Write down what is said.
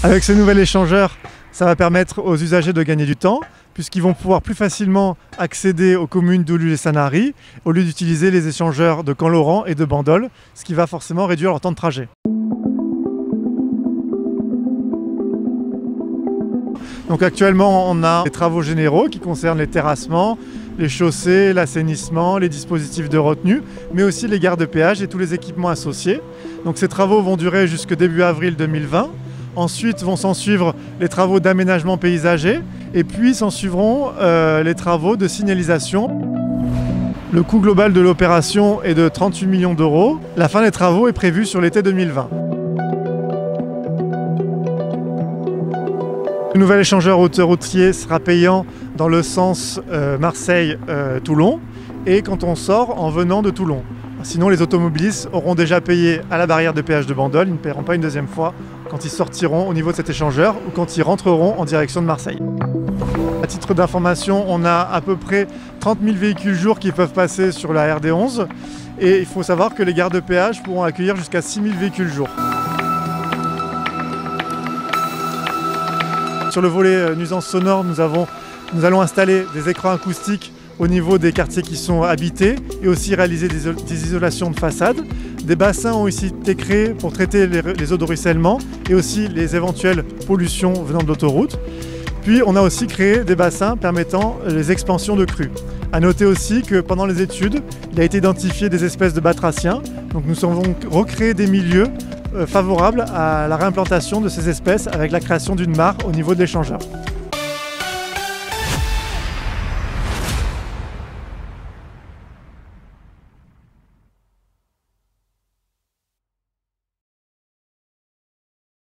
Avec ce nouvel échangeur, ça va permettre aux usagers de gagner du temps, puisqu'ils vont pouvoir plus facilement accéder aux communes d'Oulu et Sanary, au lieu d'utiliser les échangeurs de Camp-Laurent et de Bandol, ce qui va forcément réduire leur temps de trajet. Donc actuellement, on a des travaux généraux qui concernent les terrassements, les chaussées, l'assainissement, les dispositifs de retenue, mais aussi les gares de péage et tous les équipements associés. Donc ces travaux vont durer jusqu'au début avril 2020. Ensuite vont s'en suivre les travaux d'aménagement paysager et puis s'en suivront les travaux de signalisation. Le coût global de l'opération est de 38 millions d'euros. La fin des travaux est prévue sur l'été 2020. Le nouvel échangeur autoroutier sera payant dans le sens Marseille-Toulon et quand on sort en venant de Toulon. Sinon, les automobilistes auront déjà payé à la barrière de péage de Bandol, ils ne paieront pas une deuxième fois quand ils sortiront au niveau de cet échangeur ou quand ils rentreront en direction de Marseille. À titre d'information, on a à peu près 30 000 véhicules jour qui peuvent passer sur la RD11 et il faut savoir que les gares de péage pourront accueillir jusqu'à 6 000 véhicules jour. Sur le volet nuisance sonore, nous allons installer des écrans acoustiques au niveau des quartiers qui sont habités et aussi réaliser des isolations de façade. Des bassins ont aussi été créés pour traiter les eaux de ruissellement et aussi les éventuelles pollutions venant de l'autoroute. Puis on a aussi créé des bassins permettant les expansions de crues. A noter aussi que pendant les études, il a été identifié des espèces de batraciens. Donc nous avons recréé des milieux favorables à la réimplantation de ces espèces avec la création d'une mare au niveau de l'échangeur.